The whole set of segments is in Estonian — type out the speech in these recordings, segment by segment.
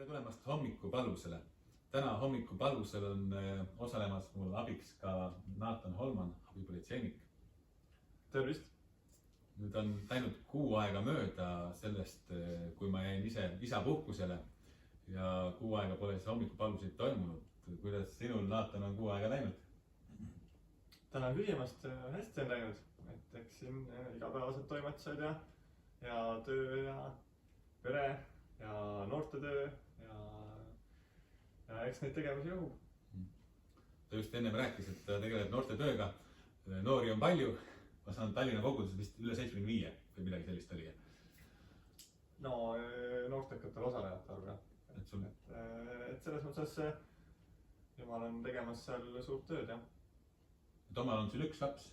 tere tulemast hommikupalvusele. Täna hommikupalvusel on osalemas mul abiks ka Nathan Holman, abipolitseinik. Tervist! Nüüd on läinud kuu aega mööda sellest, kui ma jäin ise isapuhkusele ja kuu aega pole siis hommikupalvuseid toimunud. Kuidas sinul, Nathan, on kuu aega läinud? Tänan küsimast, hästi on läinud. Et eks siin igapäevased toimetused ja töö ja pere ja noortetöö ja eks neid tegevusi jõu. Ta just ennem rääkis, et ta tegeleb noortetööga. Noori on palju. Ma saan Tallinna koguduses vist üle 75 või midagi sellist oli. No noortekatel osalejate arv. Et selles mõttes jumal on tegemas seal suurt tööd. Et omal on sul üks laps,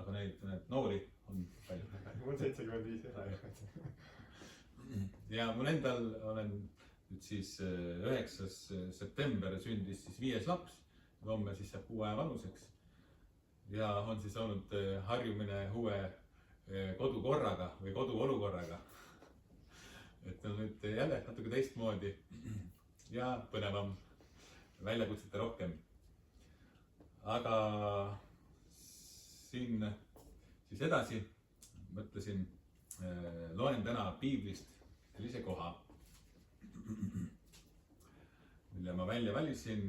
aga neid noori on palju. Mul 75 ja mul endal olen nüüd siis 9. september sündis siis 5. laps. Homme siis saab 6 aja vanuseks. Ja on siis olnud harjumine uue kodukorraga või koduolukorraga. Et on nüüd jälle natuke teistmoodi ja põnevam, väljakutsete rohkem. Aga siin siis edasi mõtlesin, loen täna piiblist sellise koha, mille ma välja valisin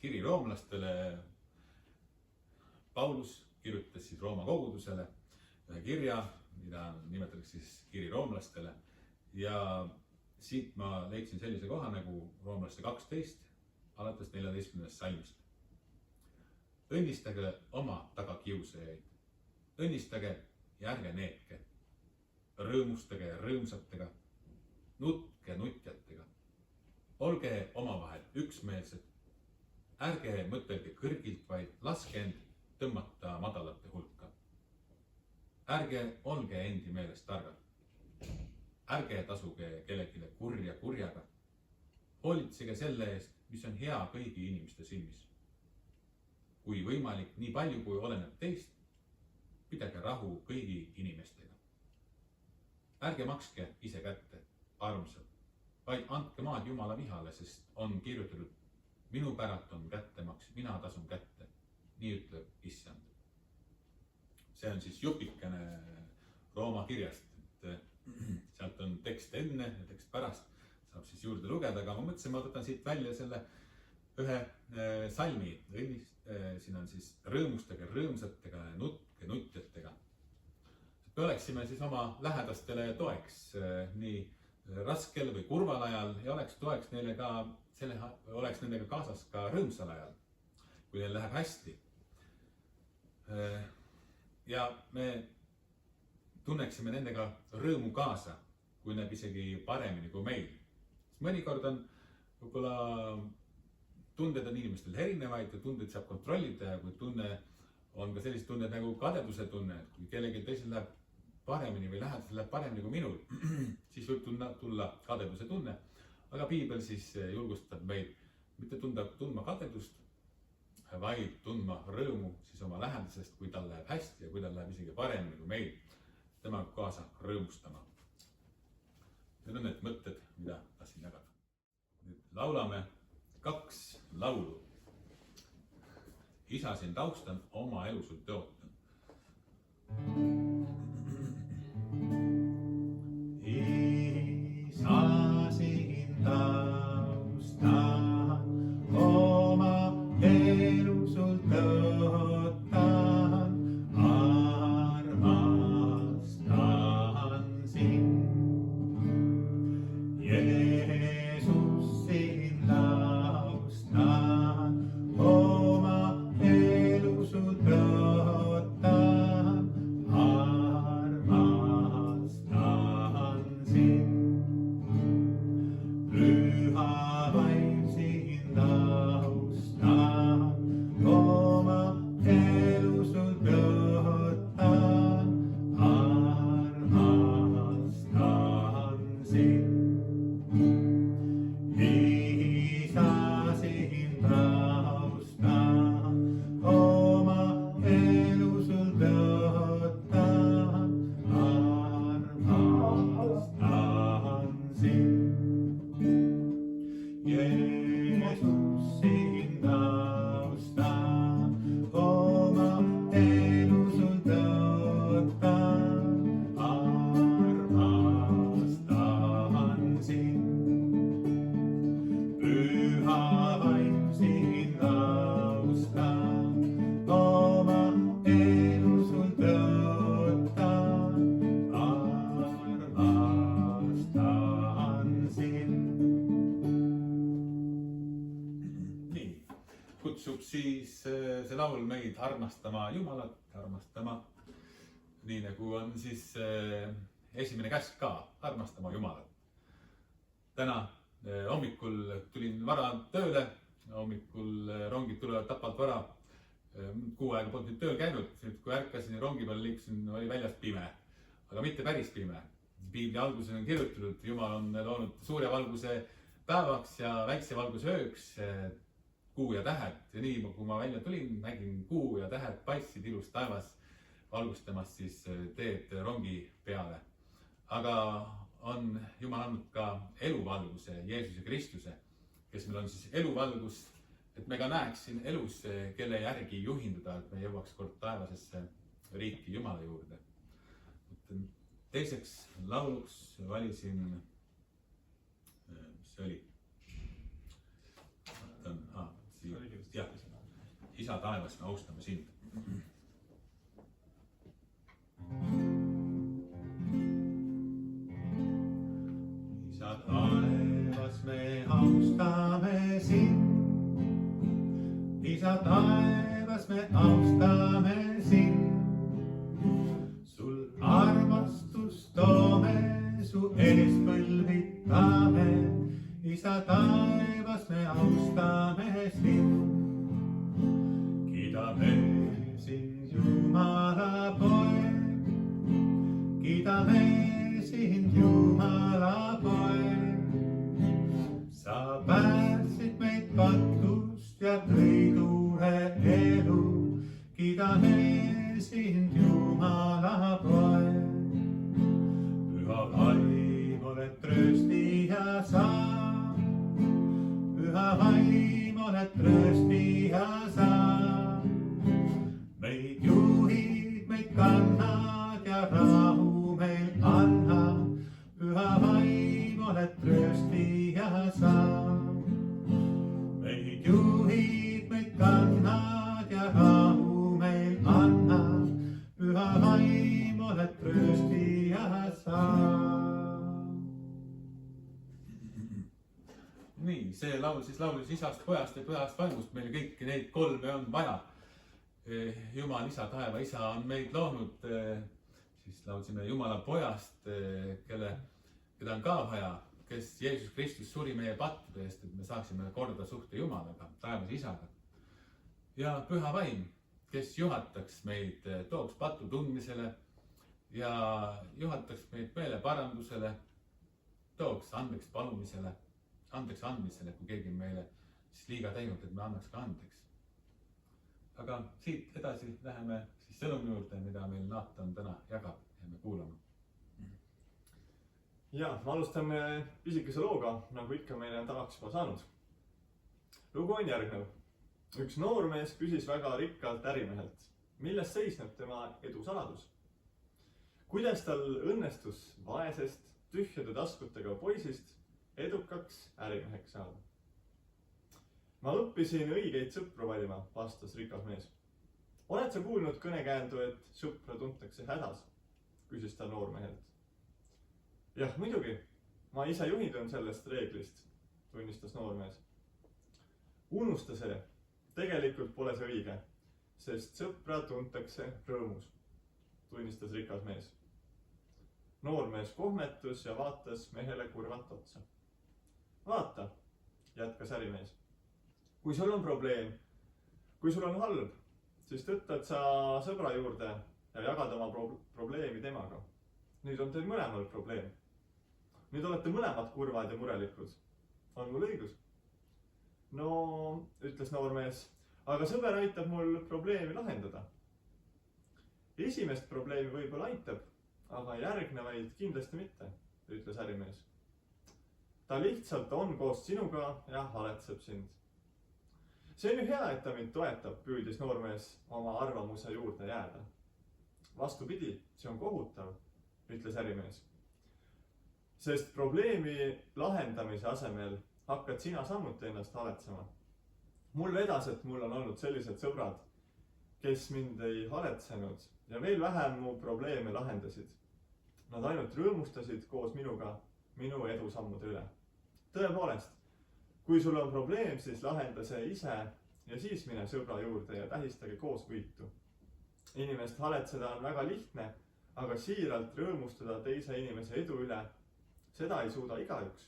kiri roomlastele. Paulus kirjutas siis Rooma kogudusele ühe kirja, mida nimetatakse siis kiri roomlastele. Ja siit ma leidsin sellise koha nagu roomlaste 12, alates 14. salmist. Õnnistage oma tagakiusajaid. Õnnistage ja ärge neetke. Rõõmustage rõõmsatega. Nutke nutjatega. Olge omavahel üksmeelsed. Ärge mõtelge kõrgilt, vaid laske end tõmmata madalate hulka. Ärge olge endi meelest targad. Ärge tasuge kellegile kurja kurjaga. Hoolitsege selle eest, mis on hea kõigi inimeste silmis. Kui võimalik, nii palju kui oleneb teist, pidage rahu kõigi inimestega. Ärge makske ise kätte, armsad, vaid andke maad Jumala vihale, sest on kirjutatud, minu päralt on kättemaks, mina tasun kätte. Nii ütleb Issand. See on siis jupikene Rooma kirjast. Sealt on tekst enne ja tekst pärast. Saab siis juurde lugeda, aga ma mõtlesin, ma võtan siit välja selle ühe salmi. Siin on siis rõõmustage rõõmsatega ja nutke nutjatega. Me oleksime siis oma lähedastele toeks nii raskel või kurval ajal ja oleks toeks neile ka, oleks nendega kaasas ka rõõmsal ajal, kui neil läheb hästi. Ja me tunneksime nendega rõõmu kaasa, kui näeb isegi paremini kui meil. Mõnikord on võib-olla tunded on inimestel erinevaid ja tundeid saab kontrollida ja kui tunne on ka sellised tunned nagu kadeduse tunne, et kui kellelgi teisel läheb paremini või lähedasel läheb paremini kui minul, siis võib tulla kadeduse tunne. Aga piibel siis julgustab meid mitte tundma kadedust, vaid tundma rõõmu siis oma lähedasest, kui tal läheb hästi ja kui tal läheb isegi paremini kui meil. Tema kaasa rõõmustama. Need on need mõtted, mida tahtsin jagada. Nüüd laulame 2 laulu. Isa sind austan, oma elu sul tõotan. Isa sind austan, oma elu sul tõotan, armastan sind. Jeesus sind austan, oma elu sul tõotan, armastan sind. Püha vaim sind austan, oma elu sul tõotan, armastan sind. sind. Nii, kutsub siis see laul meid armastama Jumalat, armastama nii nagu on siis esimene käsk ka, armastama Jumalat. Täna hommikul tulin vara tööle, hommikul rongid tulevad tapalt vara. 6 aega polnud nüüd tööl käinud, nüüd kui ärkasin ja rongi peal liikusin, oli väljas pime, aga mitte päris pime. Piibli alguses on kirjutatud, Jumal on loonud suure valguse päevaks ja väikse valguse ööks, kuu ja tähed. Ja nii, kui ma välja tulin, nägin kuu ja tähed paistsid ilus taevas, valgustamas siis teed rongi peale. Aga on Jumal andnud ka eluvalguse, Jeesuse Kristuse, kes meil on siis eluvalgus, et me ka näeks siin elus, kelle järgi juhinduda, et me jõuaks kord taevasesse riiki Jumala juurde. Teiseks lauluks valisin, mis see oli? Jah, Isa taevas, me austame sind. Isa taevas, me austame sind. Isa taevas, me austame sind. Sul armastus toome, su ees põlvitame. Isa taevas, me austame sind. Kiidame sind, Jumala poeg. Kiidame sind, Jumala poeg. Sa päästsid meid patust ja tõid uue elu. Kiidame sind, Jumala poeg. Püha vaim, oled tröstija sa. Püha vaim, oled tröstija sa. Meid juhid, meid kannad ja rahu meil anna. Püha vaim, oled tröstija sa. Meid juhid, meid kannad ja rahu meil anna. Püha vaim, oled tröstija sa. Nii, see laul siis laulis Isast, Pojast ja Pühast Vaimust. Meil kõiki neid kolme on vaja. Jumal, Isa, taeva Isa on meid loonud. Siis laulsime Jumala Pojast, keda on ka vaja, kes Jeesus Kristus suri meie pattude eest, et me saaksime korda suhte Jumalaga, taevas Isaga. Ja Püha Vaim, kes juhataks meid, tooks patu tundmisele ja juhataks meid meeleparandusele, tooks andeks palumisele, andeks andmisele, kui keegi meile siis liiga teinud, et me annaks ka andeks. Aga siit edasi läheme siis sõnumi juurde, mida meil Naatan täna jagab ja me kuulame. Ja, me alustame pisikese looga, nagu ikka meile on tavaks juba saanud. Lugu on järgnev. Üks noormees küsis väga rikkalt ärimehelt, milles seisneb tema edu saladus. Kuidas tal õnnestus vaesest, tühjade taskutega poisist edukaks ärimeheks saada? Ma õppisin õigeid sõpru valima, vastas rikas mees. Oled sa kuulnud kõnekäändu, et sõpra tuntakse hädas? Küsis ta noormehelt. Jah, muidugi. Ma ise juhindun sellest reeglist, tunnistas noormees. Unusta see. Tegelikult pole see õige, sest sõpra tuntakse rõõmus, tunnistas rikas mees. Noormees kohmetus ja vaatas mehele kurvalt otsa. Vaata, jätkas ärimees. Kui sul on probleem, kui sul on halb, siis tõttad sa sõbra juurde ja jagad oma probleemi temaga. Nüüd on teil mõlemal probleem. Nüüd olete mõlemad kurvad ja murelikud. On mul õigus? No, ütles noormees, aga sõber aitab mul probleemi lahendada. Esimest probleemi võib-olla aitab, aga järgnevaid kindlasti mitte, ütles ärimees. Ta lihtsalt on koos sinuga ja haletseb sind. See on ju hea, et ta mind toetab, püüdis noormees oma arvamuse juurde jääda. Vastupidi, see on kohutav, ütles ärimees. Sest probleemi lahendamise asemel hakkad sina samuti ennast haletsema. Mul vedas, et mul on olnud sellised sõbrad, kes mind ei haletsenud ja veel vähem mu probleeme lahendasid. Nad ainult rõõmustasid koos minuga minu edusammude üle. tõepoolest, kui sul on probleem, siis lahenda see ise ja siis mine sõbra juurde ja tähistage koos võitu. Inimest haletseda on väga lihtne, aga siiralt rõõmustada teise inimese edu üle, seda ei suuda igaüks.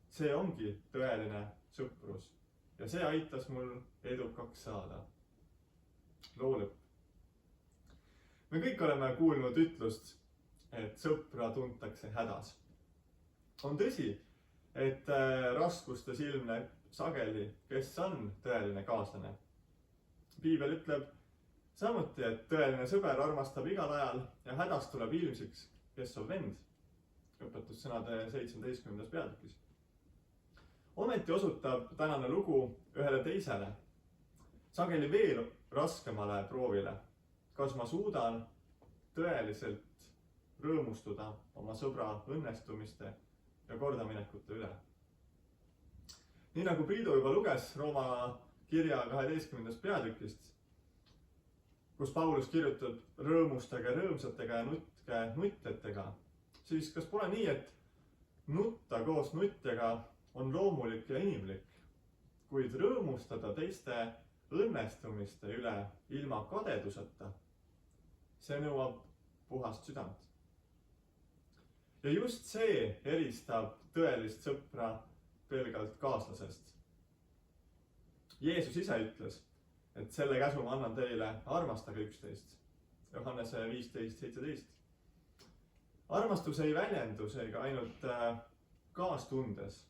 See ongi tõeline sõprus ja see aitas mul edukaks saada. Loo lõpp. Me kõik oleme kuulnud ütlust, et sõpra tuntakse hädas. On tõsi, et raskustes ilmneb sageli, kes on tõeline kaaslane. Piibel ütleb samuti, et tõeline sõber armastab igal ajal ja hädast tuleb ilmsiks, kes on vend. Õpetussõnade 17. peatükis. Ometi osutab tänane lugu ühele teisele, sageli veel raskemale proovile. Kas ma suudan tõeliselt rõõmustuda oma sõbra õnnestumiste ja kordaminekute üle? Nii nagu Priidu juba luges Rooma kirja 12. peatükist, kus Paulus kirjutab rõõmustage rõõmsatega ja nutke nutjatega, siis kas pole nii, et nutta koos nutjaga on loomulik ja inimlik, kuid rõõmustada teiste õnnestumiste üle ilma kadeduseta, see nõuab puhast südant. Ja just see eristab tõelist sõpra pelgalt kaaslasest. Jeesus ise ütles, et selle käsu ma annan teile, armastage üksteist. Johannese 15:17. Armastus ei väljendu seega ainult kaastundes,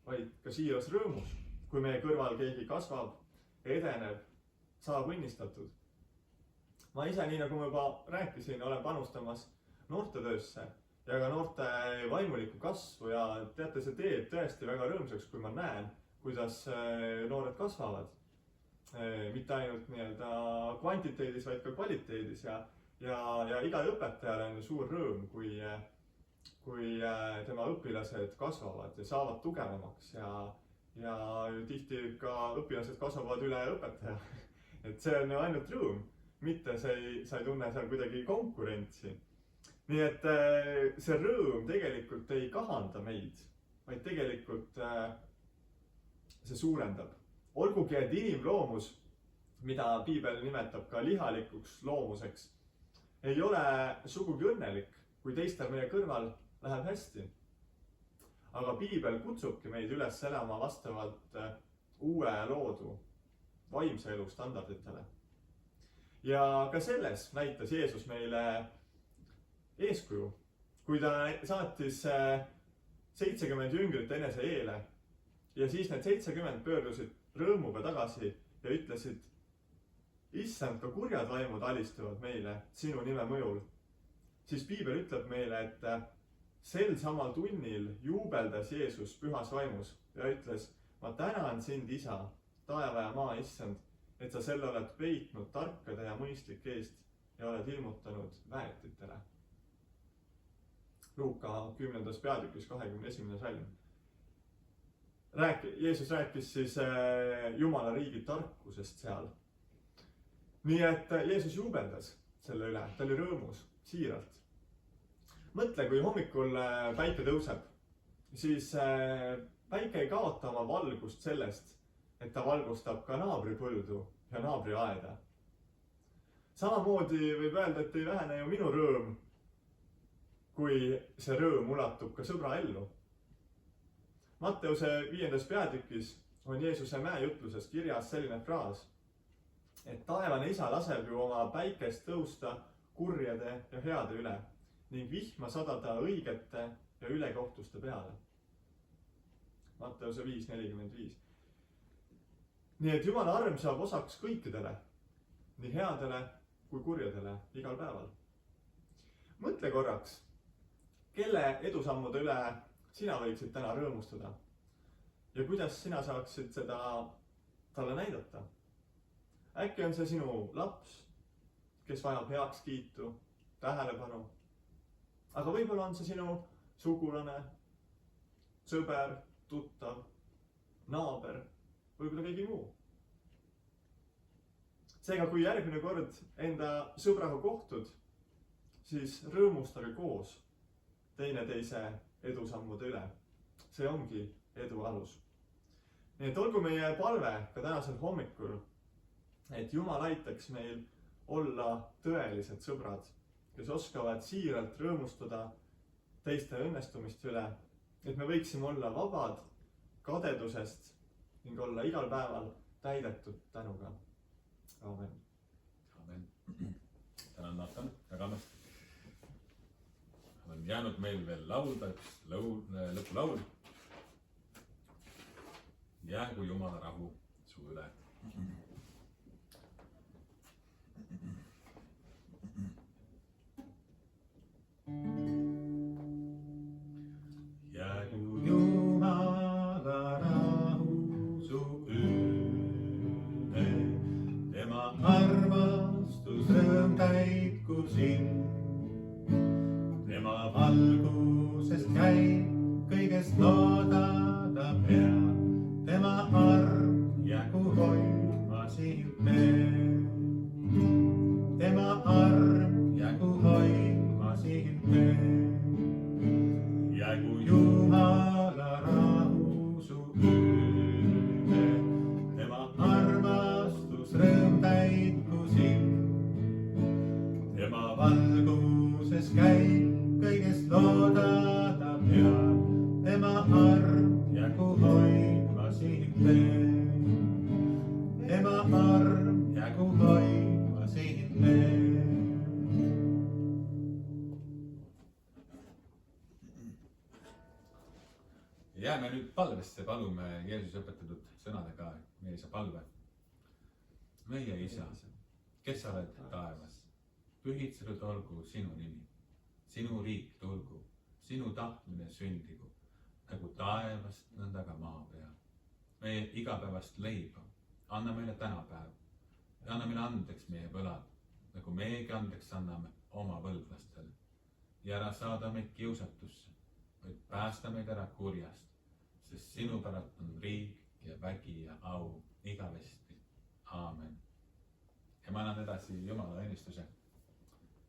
vaid ka siiras rõõmus, kui meie kõrval keegi kasvab, edeneb, saab õnnistatud. Ma ise, nii nagu ma juba rääkisin, olen panustamas noortetöösse ja ka noorte vaimulikku kasvu ja teate, see teeb tõesti väga rõõmsaks, kui ma näen, kuidas noored kasvavad. Mitte ainult nii-öelda kvantiteedis, vaid ka kvaliteedis ja igal õpetajal on suur rõõm, kui tema õpilased kasvavad ja saavad tugevamaks ja tihti ka õpilased kasvavad üle õpetaja. Et see on ju ainult rõõm, mitte sa ei tunne seal kuidagi konkurentsi. Nii et see rõõm tegelikult ei kahanda meid, vaid tegelikult see suurendab. Olgugi, et inimloomus, mida piibel nimetab ka lihalikuks loomuseks, ei ole sugugi õnnelik, kui teistel meie kõrval läheb hästi. Aga piibel kutsubki meid üles elama vastavalt uue loodu vaimse elu standarditele. Ja ka selles näitas Jeesus meile eeskuju, kui ta saatis 70 jüngrit enese eele ja siis need 70 pöördusid rõõmuga tagasi ja ütlesid, issand, ka kurjad vaimud alistuvad meile sinu nime mõjul. Siis piibel ütleb meile, et sel samal tunnil juubeldas Jeesus pühas vaimus ja ütles, ma tänan sind, isa, taeva ja maa issand, et sa selle oled peitnud tarkade ja mõistlike eest ja oled ilmutanud väetitele. Luuka 10. peatükis 21. salm. Jeesus rääkis siis Jumala riigi tarkusest seal. Nii et Jeesus juubeldas selle üle, ta oli rõõmus, siiralt. Mõtle, kui hommikul päike tõuseb, siis päike ei kaota oma valgust sellest, et ta valgustab ka naabripõldu ja naabriaeda. Samamoodi võib öelda, et ei vähene ju minu rõõm, kui see rõõm ulatub ka sõbra ellu. Matteuse 5. peatükis on Jeesuse mäejutluses kirjas selline fraas, et taevane isa laseb ju oma päikest tõusta kurjade ja heade üle ning vihma sadada õigete ja ülekohtuste peale. Matteuse 5:45. Nii et Jumala arm saab osaks kõikidele, nii headele kui kurjadele igal päeval. Mõtle korraks, kelle edusammude üle sina võiksid täna rõõmustada ja kuidas sina saaksid seda talle näidata. Äkki on see sinu laps, kes vajab heakskiitu, tähelepanu, aga võib-olla on see sinu sugulane, sõber, tuttav, naaber, võib-olla keegi muu. Seega, kui järgmine kord enda sõbraga kohtud, siis rõõmustage koos teineteise edusammude üle. see ongi edu alus. nii et olgu meie palve ka tänasel hommikul, et Jumal aitaks meil olla tõelised sõbrad, kes oskavad siiralt rõõmustada teiste õnnestumiste üle, et me võiksime olla vabad kadedusest ning olla igal päeval täidetud tänuga. Aamen. Amen. Tänan Nathan jagamast. On jäänud meil veel laulda üks lõpulaul. Jäägu Jumala rahu su üle. Jäägu Jumala rahu su üle, tema armastus rõõm täitku sind. Tema valgusest käib kõigest loodada peab, tema arm jäägu hoidma sind veel. Tema arm jäägu hoidma sind veel. Jäägu Jumala rahu su üle, tema armastus rõõm täitku sind. Tema valguses käib kõigest loodada peab, tema arm jäägu hoidma sind veel. Tema arm jäägu hoidma sind veel. Jääme nüüd palvesse, palume Jeesus õpetatud sõnadega meie isa palve. Meie isa, kes sa oled taevas, pühitsetud olgu sinu nimi, sinu riik tulgu, sinu tahtmine sündigu, nagu taevast nõnda ka maa peal. Meie igapäevast leiba anna meile tänapäev ja anna meile andeks meie võlad, nagu meiegi andeks anname oma võlglastele. Ja ära saada meid kiusatusse, vaid päästa meid ära kurjast, sest sinu päralt on riik ja vägi ja au igavesti. Aamen. Ja ma annan edasi Jumala õnnistuse.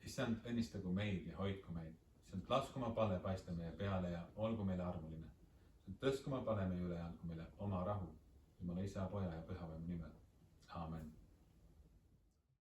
Issand, õnnistagu meid ja hoidku meid. Issand, lasku oma pale paista meie peale ja olgu meile armuline. Issand, tõsku oma pale meie üle ja andku meile oma rahu. Jumala isa, poja ja pühavaimu nimel.